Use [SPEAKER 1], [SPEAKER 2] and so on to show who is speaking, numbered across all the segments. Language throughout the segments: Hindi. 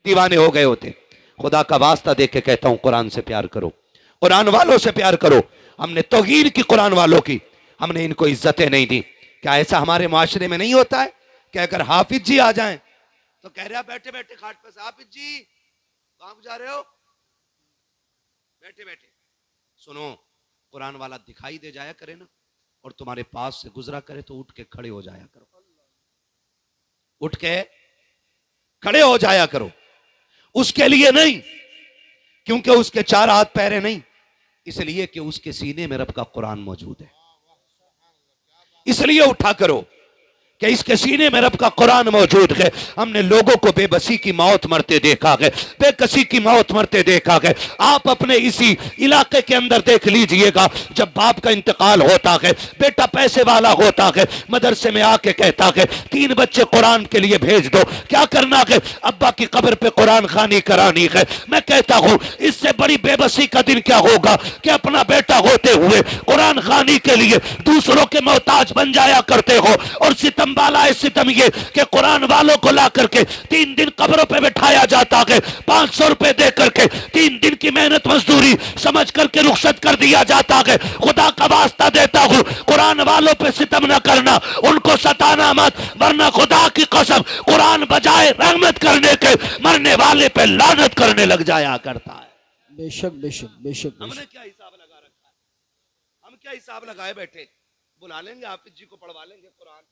[SPEAKER 1] दीवाने हो गए होते। खुदा का वास्ता दे के कहता हूं, कुरान से प्यार करो, कुरान वालों से प्यार करो। हमने तौहीन की कुरान वालों की, हमने इनको इज्जतें नहीं दी। क्या ऐसा हमारे माशरे में नहीं होता है कि अगर हाफिज जी आ जाएं तो कह रहे बैठे बैठे खाट पे से, हाफिज जी कहां जा रहे हो, बैठे बैठे सुनो। कुरान वाला दिखाई दे जाया करे ना, और तुम्हारे पास से गुजरा करे तो उठ के खड़े हो जाया करो, उठ के खड़े हो जाया करो। उसके लिए नहीं क्योंकि उसके चार हाथ पैरे नहीं, इसलिए कि उसके सीने में रब का कुरान मौजूद है, इसलिए उठा करो कि इसके सीने में रब का कुरान मौजूद है। हमने लोगों को बेबसी की मौत मरते देखा है, बेकसी की मौत मरते देखा है। आप अपने इसी इलाके के अंदर देख लीजिएगा, जब बाप का इंतकाल होता है, बेटा पैसे वाला होता है, मदरसे में आके कहता है 3 बच्चे कुरान के लिए भेज दो, क्या करना है, अब्बा की कब्र पे कुरान खानी करानी है। मैं कहता हूं इससे बड़ी बेबसी का दिन क्या होगा कि अपना बेटा होते हुए कुरान खानी के लिए दूसरों के मोहताज बन जाया करते हो। और सितम वाला है सितम ये कि कुरान वालों को ला करके 3 दिन कब्रों पे बिठाया जाता है, 500 रुपए दे करके 3 दिन की मेहनत मजदूरी समझ करके रुखसत कर दिया जाता है। खुदा का वास्ता देता हूं, कुरान वालों पे सितम न करना, उनको सताना मत, वरना खुदा की कसम कुरान बजाय रहमत करने के मरने वाले पे लानत करने लग जाया करता है।
[SPEAKER 2] बेशक बेशक बेशक।
[SPEAKER 1] हमने क्या हिसाब लगा रखा है, हम क्या हिसाब लगाए बैठे, बुला लेंगे हाफिज जी को, पढ़वा लेंगे कुरान,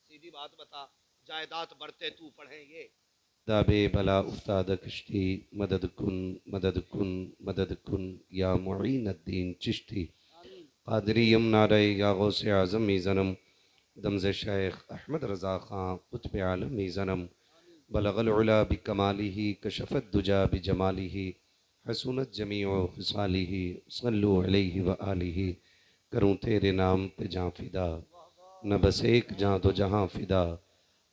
[SPEAKER 1] सीधी बात बता, जायदाद बढ़ते तू पढ़ेंगे। दाबे बला उस्ताद कश्ती मदद कुन मदद कुन या मुईनुद्दीन चिश्ती कादरी यमनारे या गौसे आज़म ज़नम दमज़ शेख अहमद रज़ा खां कुतुब आलम ज़नम बलगल उला बिकमालिही कशफत दुजा बिजमालिही हसूनत जमीउ खिसालिही सल्लु अलैहि व आलिही। करूँ तेरे नाम पे जाँ फिदा, न बस एक जहाँ दो जहाँ फिदा,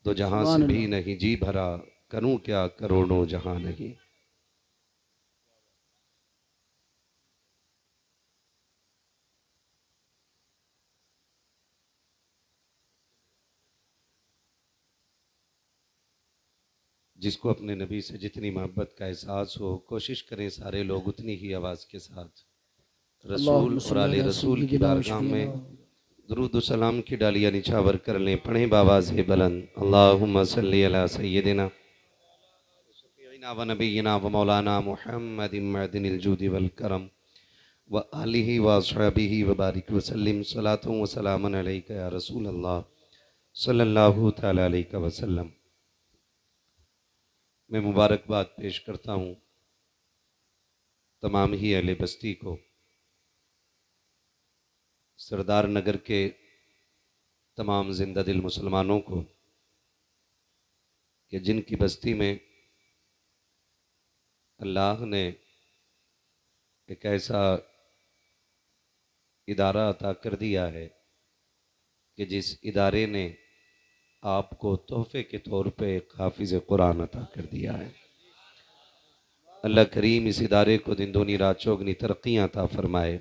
[SPEAKER 1] दो जहाँ से भी नहीं जी भरा, करूं क्या करोड़ों जहाँ नहीं। जिसको अपने नबी से जितनी मोहब्बत का एहसास हो, कोशिश करें सारे लोग उतनी ही आवाज़ के साथ रसूल और आले रसूल की बारगाह में दुरूद सलाम की डालियाँ निछावर कर लें। पढ़ें बावाज़ बुलंद, अल्लाहुम्मा सल्ली अला सय्यदिना व नबीना व मौलाना मुहम्मदिन मअदिनिल जूदि वल करम व आलिहि व अस्हाबिहि व बारिक व सल्लिम सलातु व सलामन अलैका या रसूल अल्लाह सल्लल्लाहु तआला अलैहि वसल्लम। मैं मुबारकबाद पेश करता हूँ तमाम ही अहले बस्ती को, सरदार नगर के तमाम जिंदा दिल मुसलमानों को, कि जिनकी बस्ती में अल्लाह ने एक ऐसा इदारा अता कर दिया है कि जिस इदारे ने आपको तोहफे के तौर पे एक हाफिज कुरान अता कर दिया है। अल्लाह करीम इस इदारे को दिन दूनी रात चौगनी तरक्कियाँ अता फरमाए।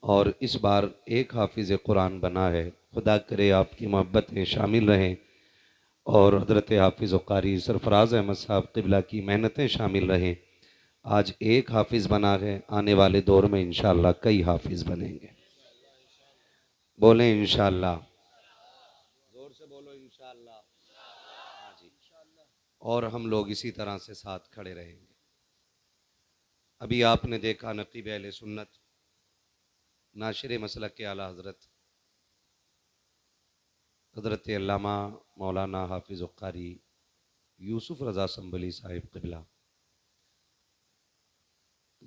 [SPEAKER 1] और इस बार एक हाफिज कुरान बना है, खुदा करे आपकी मोहब्बतें शामिल रहें और हज़रत हाफिज़ कारी सरफराज अहमद साहब क़िबला की मेहनतें शामिल रहें। आज एक हाफिज़ बना है, आने वाले दौर में इंशाअल्लाह कई हाफिज़ बनेंगे। बोलें इंशाअल्लाह, जोर से बोलो इंशाअल्लाह। हाँ जी, और हम लोग इसी तरह से साथ खड़े रहेंगे। अभी आपने देखा नक़ीब अहले सुन्नत नाशिर मसलक के आला हज़रत अल्लामा मौलाना हाफिज़ कारी यूसुफ रज़ा संभली साहिब क़िबला,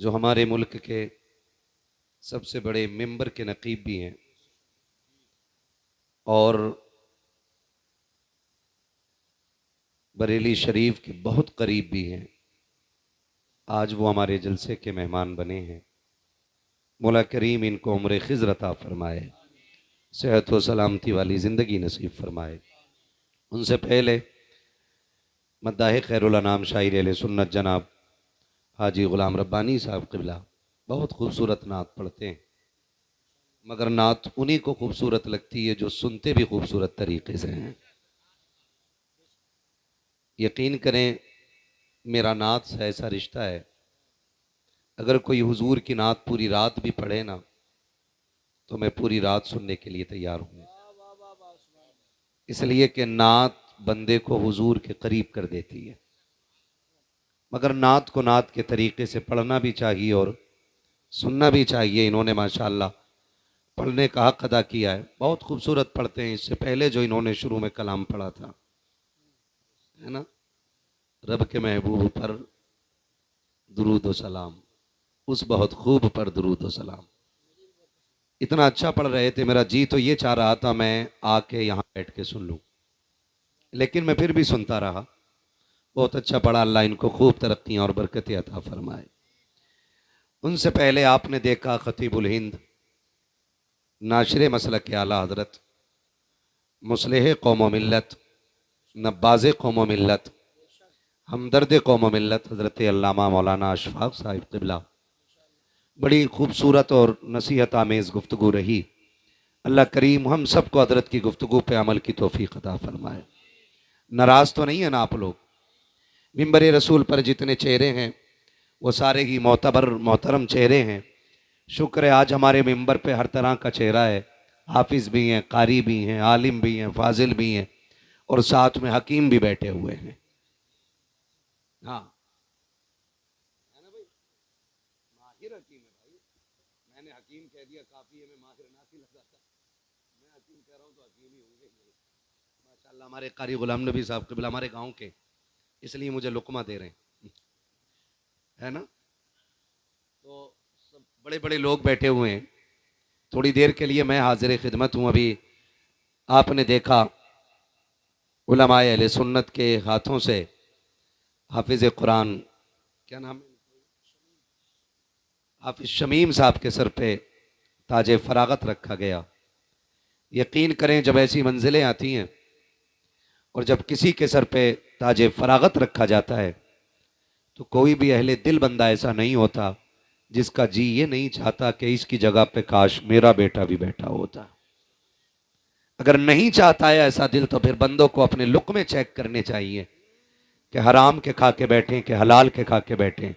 [SPEAKER 1] जो हमारे मुल्क के सबसे बड़े मेंबर के नक़ीब भी हैं और बरेली शरीफ के बहुत करीब भी हैं। आज वो हमारे जलसे के मेहमान बने हैं। मौला करीम इनको उम्र खिज़र अता फरमाए, सेहत व सलामती वाली ज़िंदगी नसीब फरमाए। उनसे पहले मद्दाह खैरुल अनाम शायर अहले सुन्नत जनाब हाजी ग़ुलाम रब्बानी साहब क़िबला बहुत खूबसूरत नात पढ़ते हैं, मगर नात उन्हीं को खूबसूरत लगती है जो सुनते भी खूबसूरत तरीके से हैं। यकीन करें मेरा नात से ऐसा रिश्ता है, अगर कोई हुजूर की नात पूरी रात भी पढ़े ना तो मैं पूरी रात सुनने के लिए तैयार हूँ, इसलिए कि नात बंदे को हुजूर के करीब कर देती है। मगर नात को नात के तरीके से पढ़ना भी चाहिए और सुनना भी चाहिए। इन्होंने माशाअल्लाह पढ़ने का हक अदा किया है, बहुत खूबसूरत पढ़ते हैं। इससे पहले जो इन्होंने शुरू में कलाम पढ़ा था, है ना, रब के महबूब पर दुरूद व सलाम, उस बहुत खूब पर दुरूद व सलाम, इतना अच्छा पढ़ रहे थे। मेरा जी तो ये चाह रहा था मैं आके यहाँ बैठ के सुन लूँ, लेकिन मैं फिर भी सुनता रहा। बहुत अच्छा पढ़ा, अल्लाह इनको खूब तरक्कियाँ और बरकतें अता फरमाए। उनसे पहले आपने देखा खतीबुल हिंद, नाशिर मसलक के आला हजरत, मुसलिह कौम व मिल्लत, नब्बाज़ कौम व मिल्लत, हमदर्द कौम व मिल्लत हज़रत अल्लामा मौलाना अशफाक साहिब क़िबला। बड़ी खूबसूरत और नसीहत आमेज़ गुफ्तगू रही। अल्लाह करीम हम सबको हज़रत की गुफ्तगू पे अमल की तौफीक अता फरमाए। नाराज़ तो नहीं है ना आप लोग? मिंबर रसूल पर जितने चेहरे हैं वो सारे ही मोतबर मोहतरम चेहरे हैं। शुक्र है आज हमारे मिंबर पे हर तरह का चेहरा है। हाफिज़ भी हैं, कारी भी हैं, आलिम भी हैं, फाजिल भी हैं और साथ में हकीम भी बैठे हुए हैं। हाँ, है ना भाई, माहिर हकीम है भाई। मैंने हकीम कह दिया काफ़ी है, मैं माहिर ना सी लगा था। मैं हकीम कह रहा हूँ तो हकीम ही होंगे माशाल्लाह। हमारे कारी गुलाम नबी साहब क़िबला हमारे गांव के, इसलिए मुझे लुकमा दे रहे हैं, है ना। तो सब बड़े बड़े लोग बैठे हुए हैं। थोड़ी देर के लिए मैं हाजिर खिदमत हूँ। अभी आपने देखा उलमाए अहले सुन्नत के हाथों से हाफिज कुरान, क्या नाम है, हाफिज शमीम साहब के सर पे ताज फरागत रखा गया। यकीन करें जब ऐसी मंजिलें आती हैं और जब किसी के सर पे ताज फरागत रखा जाता है तो कोई भी अहले दिल बंदा ऐसा नहीं होता जिसका जी ये नहीं चाहता कि इसकी जगह पे काश मेरा बेटा भी बैठा होता। अगर नहीं चाहता है ऐसा दिल तो फिर बंदों को अपने लुक्मे चेक करने चाहिए कि हराम के खा के बैठे कि हलाल के खा के बैठे।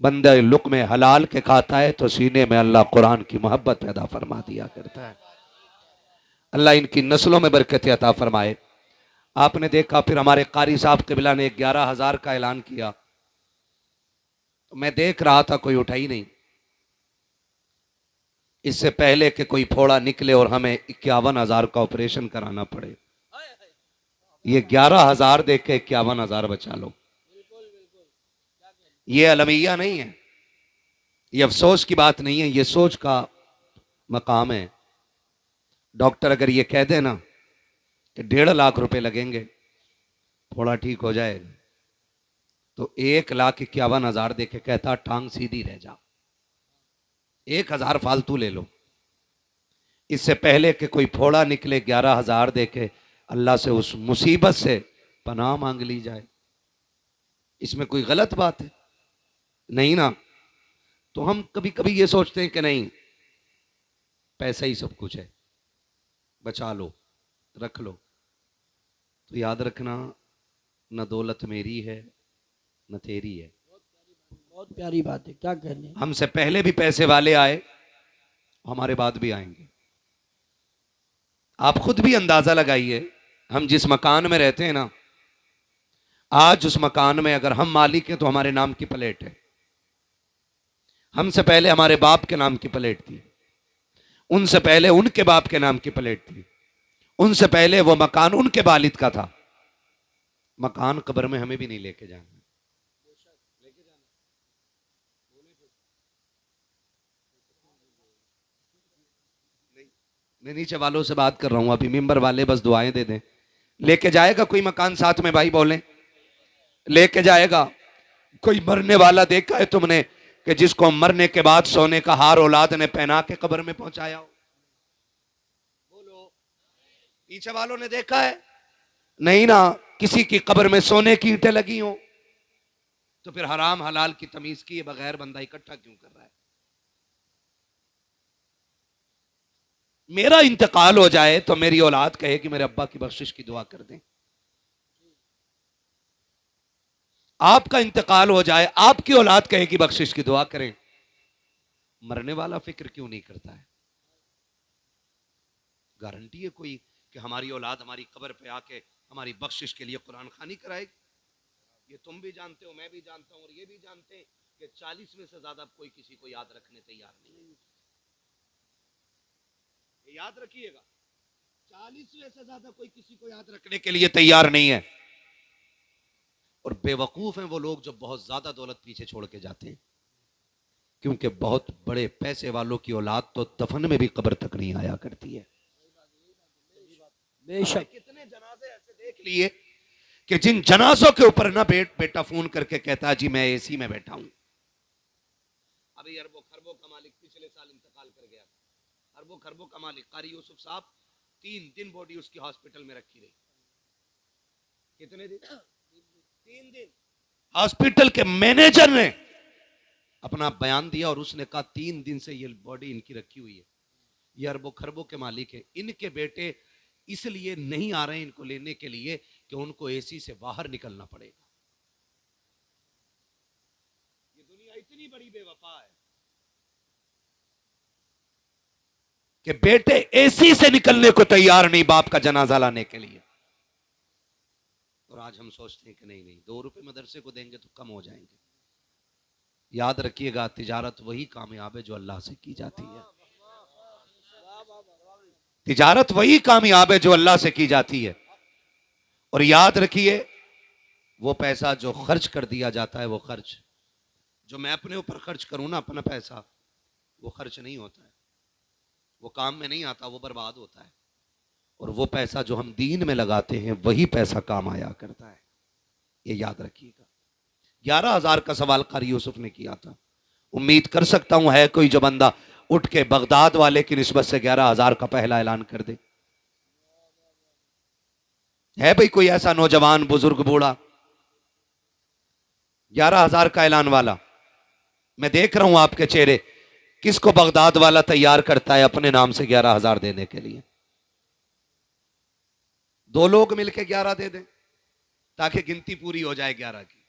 [SPEAKER 1] बंदा लुक्मे हलाल के खाता है तो सीने में अल्लाह कुरान की मोहब्बत पैदा फरमा दिया करता है। अल्लाह इनकी नस्लों में बरकत अता फरमाए। आपने देखा फिर हमारे कारी साहब क़िबला ने 11,000 का ऐलान किया तो मैं देख रहा था कोई उठा ही नहीं। इससे पहले कि कोई फोड़ा निकले और हमें 51,000 का ऑपरेशन कराना पड़े, ये 11,000 दे के 51,000 बचा लो। ये अलमिया नहीं है, ये अफसोस की बात नहीं है, ये सोच का मकाम है। डॉक्टर अगर ये कह दे ना कि 1.5 लाख रुपए लगेंगे फोड़ा ठीक हो जाएगा तो 1,51,000 दे के कहता टांग सीधी रह जा, 1,000 फालतू ले लो। इससे पहले कि कोई फोड़ा निकले 11,000 दे के अल्लाह से उस मुसीबत से पनाह मांग ली जाए। इसमें कोई गलत बात है नहीं ना। तो हम कभी कभी ये सोचते हैं कि नहीं पैसा ही सब कुछ है, बचा लो रख लो। तो याद रखना न दौलत मेरी है न तेरी है।
[SPEAKER 2] बहुत प्यारी बात है, क्या कहने हैं।
[SPEAKER 1] हमसे पहले भी पैसे वाले आए, हमारे बाद भी आएंगे। आप खुद भी अंदाजा लगाइए, हम जिस मकान में रहते हैं ना, आज उस मकान में अगर हम मालिक हैं तो हमारे नाम की प्लेट है। हमसे पहले हमारे बाप के नाम की प्लेट थी, उनसे पहले उनके बाप के नाम की प्लेट थी, उनसे पहले वो मकान उनके वालिद का था। मकान कब्र में हमें भी नहीं लेके जाना। मैं नीचे वालों से बात कर रहा हूं, अभी मिंबर वाले बस दुआएं दे दें। लेके जाएगा कोई मकान साथ में? भाई बोले लेके जाएगा? कोई मरने वाला देखा है तुमने कि जिसको मरने के बाद सोने का हार औलाद ने पहना के कब्र में पहुंचाया हो? बोलो, पीछे वालों ने देखा है? नहीं ना। किसी की कब्र में सोने की ईंटें लगी हो तो फिर हराम हलाल की तमीज किए बगैर बंदा इकट्ठा क्यों कर रहा है? मेरा इंतकाल हो जाए तो मेरी औलाद कहे कि मेरे अब्बा की बख्शिश की दुआ कर दें। आपका इंतकाल हो जाए, आपकी औलाद कहे कि बख्शिश की दुआ करें, मरने वाला फिक्र क्यों नहीं करता है? गारंटी है कोई कि हमारी औलाद हमारी कब्र पे आके हमारी बख्शिश के लिए कुरान खानी कराएगी? ये तुम भी जानते हो, मैं भी जानता हूं, और ये भी जानते हैं कि 40 में से ज्यादा कोई किसी को याद रखने तैयार नहीं है। ये याद रखिएगा, 40 में से ज्यादा कोई किसी को याद रखने के लिए तैयार नहीं है। और बेवकूफ हैं वो लोग जो बहुत ज्यादा दौलत पीछे छोड़ के जाते हैं, क्योंकि बहुत बड़े पैसे वालों की औलाद तो दफन में भी कब्र तक नहीं आया करती है।
[SPEAKER 2] बेशक
[SPEAKER 1] कितने जनाजे ऐसे देख लिए कि जिन जनाजों के ऊपर ना बेटा फोन करके कहता है जी मैं एसी में बैठा हूं। अभी अरबों खरबों का मालिक पिछले साल इंतकाल कर गया था, अरबों खरबों का मालिक कारी यूसुफ साहब, 3 दिन बॉडी उसकी हॉस्पिटल में रखी रही। कितने दिन? 3 दिन। हॉस्पिटल के मैनेजर ने अपना बयान दिया और उसने कहा 3 दिन से ये बॉडी इनकी रखी हुई है, ये अरबों खरबों के मालिक है, इनके बेटे इसलिए नहीं आ रहे हैं इनको लेने के लिए कि उनको एसी से बाहर निकलना पड़ेगा। ये दुनिया इतनी बड़ी बेवफा है कि बेटे एसी से निकलने को तैयार नहीं बाप का जनाजा लाने के लिए। और आज हम सोचते हैं कि नहीं नहीं 2 रुपए मदरसे को देंगे तो कम हो जाएंगे। याद रखिएगा, तिजारत वही कामयाब है जो अल्लाह से की जाती है। तिजारत वही कामयाब है जो अल्लाह से की जाती है। और याद रखिए, वो पैसा जो खर्च कर दिया जाता है, वो खर्च जो मैं अपने ऊपर खर्च करूं ना, अपना पैसा, वो खर्च नहीं होता है, वो काम में नहीं आता, वो बर्बाद होता है। और वो पैसा जो हम दीन में लगाते हैं वही पैसा काम आया करता है, ये याद रखिएगा। 11,000 का सवाल कारी यूसुफ ने किया था। उम्मीद कर सकता हूं है कोई जो बंदा उठ के बगदाद वाले की निस्बत से 11,000 का पहला ऐलान कर दे। है भाई कोई ऐसा नौजवान, बुजुर्ग, बूढ़ा 11,000 का ऐलान वाला? मैं देख रहा हूं आपके चेहरे, किसको बगदाद वाला तैयार करता है अपने नाम से 11,000 देने के लिए? 2 लोग मिलकर 11 दे दें ताकि गिनती पूरी हो जाए 11 की।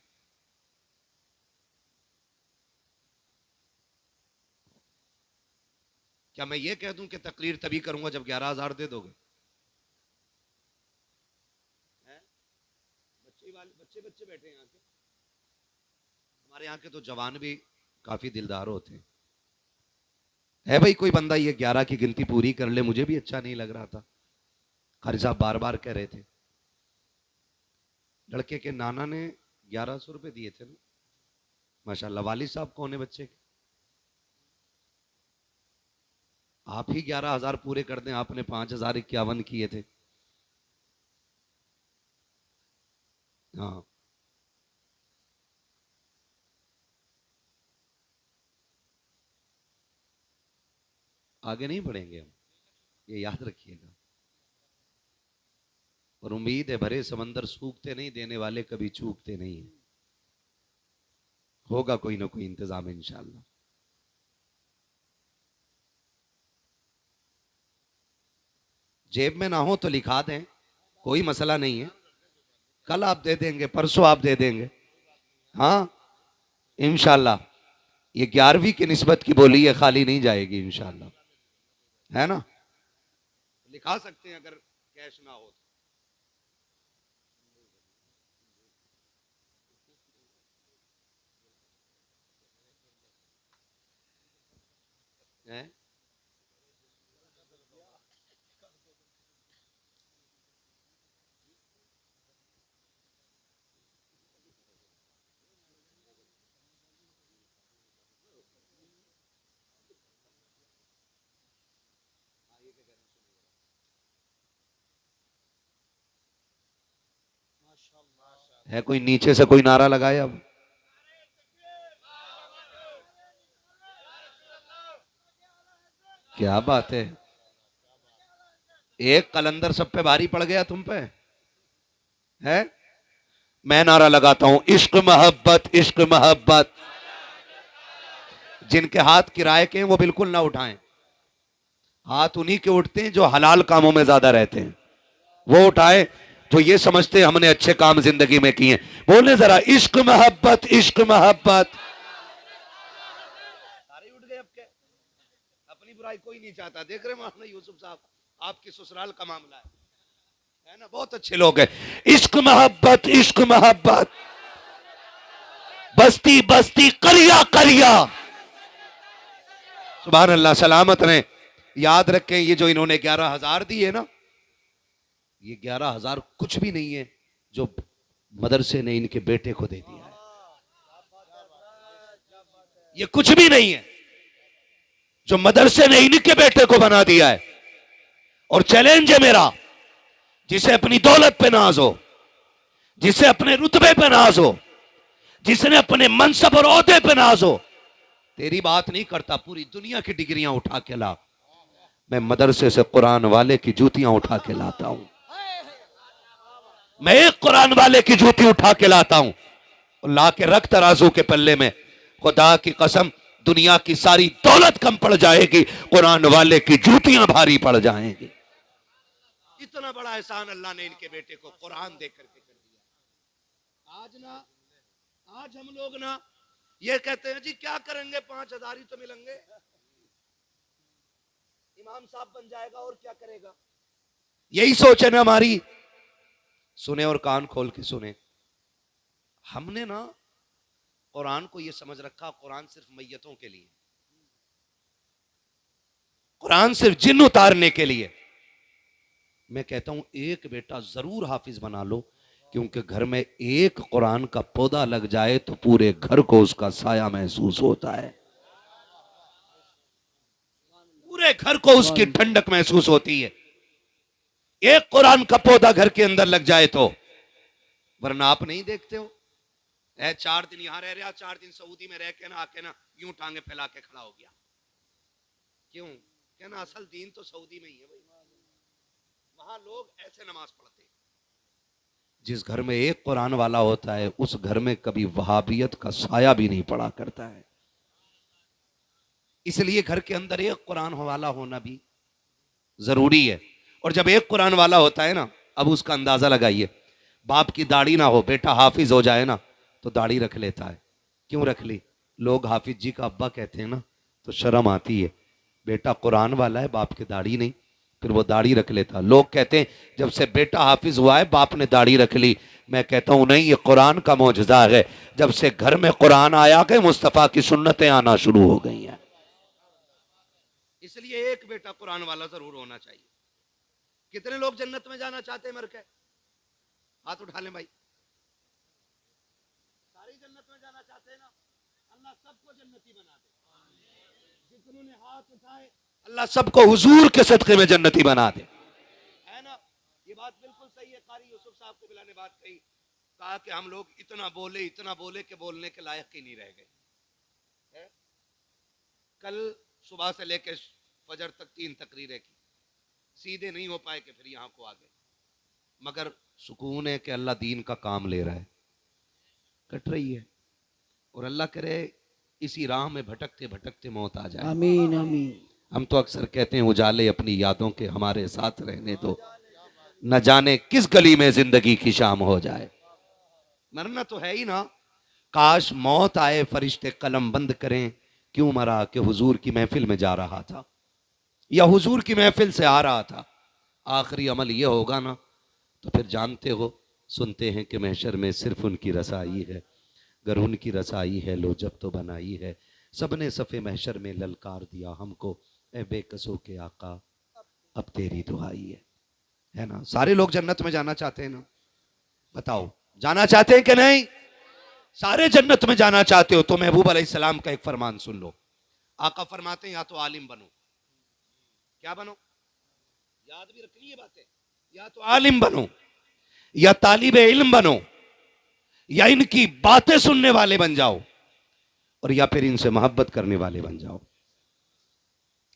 [SPEAKER 1] क्या मैं ये कह दूं कि तकरीर तभी करूंगा जब 11,000 दे दोगे? बच्चे बैठे हैं यहाँ के, हमारे यहाँ के तो जवान भी काफी दिलदार होते हैं। है भाई कोई बंदा ये 11 की गिनती पूरी कर ले? मुझे भी अच्छा नहीं लग रहा था। कारी साहब बार बार कह रहे थे, लड़के के नाना ने 1100 रुपए दिए थे ना, माशाल्लाह। वालिद साहब कौन है बच्चे के? आप ही 11,000 पूरे कर दें, आपने 5,051 किए थे। हाँ, आगे नहीं बढ़ेंगे हम, ये याद रखिएगा। और उम्मीद है भरे समंदर सूखते नहीं, देने वाले कभी चूकते नहीं है। होगा कोई ना कोई इंतजाम इंशाअल्लाह। जेब में ना हो तो लिखा दें, कोई मसला नहीं है। कल आप दे देंगे, परसों आप दे देंगे, हाँ इंशाअल्लाह। ये 11वीं की निस्बत की बोली है, खाली नहीं जाएगी इंशाअल्लाह, है ना? लिखा सकते हैं अगर कैश ना हो तो। है है कोई नीचे से कोई नारा लगाए? अब क्या बात है, एक कलंदर सब पे भारी पड़ गया तुम पे है। मैं नारा लगाता हूं, इश्क मोहब्बत, इश्क मोहब्बत। जिनके हाथ किराए के हैं वो बिल्कुल ना उठाएं। हाथ उन्हीं के उठते हैं जो हलाल कामों में ज्यादा रहते हैं, वो उठाएं। वो ये समझते हमने अच्छे काम जिंदगी में किए। बोले जरा इश्क मोहब्बत, इश्क मोहब्बत। सारे उठ गए अब के, अपनी बुराई कोई नहीं चाहता। देख रहे मौलाना यूसुफ साहब, आपके ससुराल का मामला है ना, बहुत अच्छे लोग हैं। इश्क मोहब्बत, इश्क मोहब्बत, बस्ती बस्ती करिया करिया। सुभान अल्लाह, सलामत रहे। याद रखें, ये जो इन्होंने 11,000 दिए ना, ये 11,000 कुछ भी नहीं है जो मदरसे ने इनके बेटे को दे दिया है। ये कुछ भी नहीं है जो मदरसे ने इनके बेटे को बना दिया है। और चैलेंज है मेरा, जिसे अपनी दौलत पे नाज हो, जिसे अपने रुतबे पे नाज हो, जिसने अपने मनसब और ओहदे पे नाज हो, तेरी बात नहीं करता, पूरी दुनिया की डिग्रियां उठा के ला, मैं मदरसे से कुरान वाले की जूतियां उठा के लाता हूं। मैं एक कुरान वाले की जूती उठा के लाता हूं और ला के रख तराजू के पल्ले में। खुदा की कसम, दुनिया की सारी दौलत कम पड़ जाएगी, कुरान वाले की जूतियां भारी पड़ जाएंगी। इतना बड़ा एहसान अल्लाह ने इनके बेटे को कुरान दे करके कर दिया। आज हम लोग ना ये कहते हैं जी क्या करेंगे, 5,000 ही तो मिलेंगे, इमाम साहब बन जाएगा और क्या करेगा, यही सोच है ना हमारी। सुने और कान खोल के सुने, हमने ना कुरान को ये समझ रखा, कुरान सिर्फ मैयतों के लिए, कुरान सिर्फ जिन उतारने के लिए। मैं कहता हूं एक बेटा जरूर हाफिज बना लो, क्योंकि घर में एक कुरान का पौधा लग जाए तो पूरे घर को उसका साया महसूस होता है, पूरे घर को उसकी ठंडक महसूस होती है। एक कुरान का पौधा घर के अंदर लग जाए तो, वरना आप नहीं देखते हो, 4 दिन यहां रह रहा, 4 दिन सऊदी में रह के ना आके ना यूं टांगे फैला के खड़ा हो गया। क्यों? कहना असल दीन तो सऊदी में ही है भाई, वहां लोग ऐसे नमाज पढ़ते हैं। जिस घर में एक कुरान वाला होता है उस घर में कभी वहाबियत का साया भी नहीं पड़ा करता है। इसलिए घर के अंदर एक कुरान वाला होना भी जरूरी है। और जब एक कुरान वाला होता है ना, अब उसका अंदाजा लगाइए, बाप की दाढ़ी ना हो, बेटा हाफिज हो जाए ना तो दाढ़ी रख लेता है। क्यों रख ली? लोग हाफिज जी का अब्बा कहते हैं ना तो शर्म आती है। बेटा कुरान वाला है, बाप की दाढ़ी नहीं, फिर वो दाढ़ी रख लेता। लोग कहते हैं जब से बेटा हाफिज हुआ है बाप ने दाढ़ी रख ली। मैं कहता हूं नहीं, ये कुरान का मौजज़ा है। जब से घर में कुरान आया कि मुस्तफा की सुन्नतें आना शुरू हो गई हैं। इसलिए एक बेटा कुरान वाला जरूर होना चाहिए। कितने लोग जन्नत में जाना चाहते हैं मर के? हाथ उठा लें भाई। सारी जन्नत में जाना चाहते हैं ना? अल्लाह सबको जन्नती बना दे। जितनों ने हाथ उठाए अल्लाह सबको हुजूर के सदके में जन्नती बना दे, है ना? ये बात बिल्कुल सही है। कारी यूसुफ साहब को बिला ने बात कही, कहा कि हम लोग इतना बोले कि बोलने के लायक ही नहीं रह गए। कल सुबह से लेकर फजर तक 3 तकरीरें की, सीधे नहीं हो पाए कि फिर यहां को आ गए। मगर सुकून है कि अल्लाह दीन का काम ले रहा है, कट रही है। और अल्लाह करे इसी राह में भटकते भटकते मौत आ जाए।
[SPEAKER 2] आमीन आमीन।
[SPEAKER 1] हम तो अक्सर कहते हैं उजाले अपनी यादों के हमारे साथ रहने दो, न जाने किस गली में जिंदगी की शाम हो जाए। मरना तो है ही ना। काश मौत आए फरिश्ते कलम बंद करें, क्यों मरा कि हुजूर की महफिल में जा रहा था या हुजूर की महफिल से आ रहा था। आखिरी अमल यह होगा ना तो फिर जानते हो, सुनते हैं कि महशर में सिर्फ उनकी रसाई है। गर उनकी रसाई है लो जब तो बनाई है। सबने सफ़े महशर में ललकार दिया हमको, ए बेकसों के आका अब तेरी दुआई है ना? सारे लोग जन्नत में जाना चाहते हैं ना? बताओ जाना चाहते हैं कि नहीं? सारे जन्नत में जाना चाहते हो तो महबूब अलैहिस्सलाम का एक फरमान सुन लो। आका फरमाते हैं या तो आलिम बनो, क्या बनो? याद भी रखनी ये बातें। या तो आलिम बनो, या तालिबे इल्म बनो, या इनकी बातें सुनने वाले बन जाओ, और या फिर इनसे मोहब्बत करने वाले बन जाओ।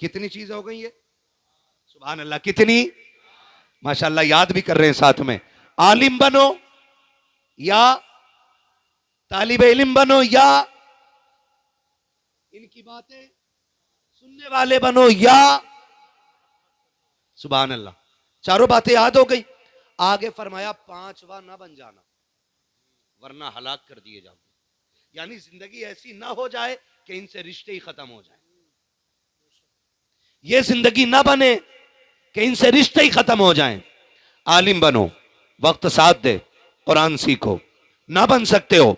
[SPEAKER 1] कितनी चीज हो गई है? सुभान अल्लाह, कितनी माशाअल्लाह। याद भी कर रहे हैं साथ में। आलिम बनो या तालिबे इल्म बनो, या इनकी बातें सुनने वाले बनो, या सुभान अल्लाह। चारों बातें याद हो गई। आगे फरमाया पांचवा ना बन जाना वरना हलाक कर दिए जाओगे। यानी जिंदगी ऐसी ना हो जाए कि इनसे रिश्ते ही खत्म हो जाए। ये जिंदगी ना बने कि इनसे रिश्ते ही खत्म हो जाएं। आलिम बनो, वक्त साथ दे, कुरान सीखो। ना बन सकते हो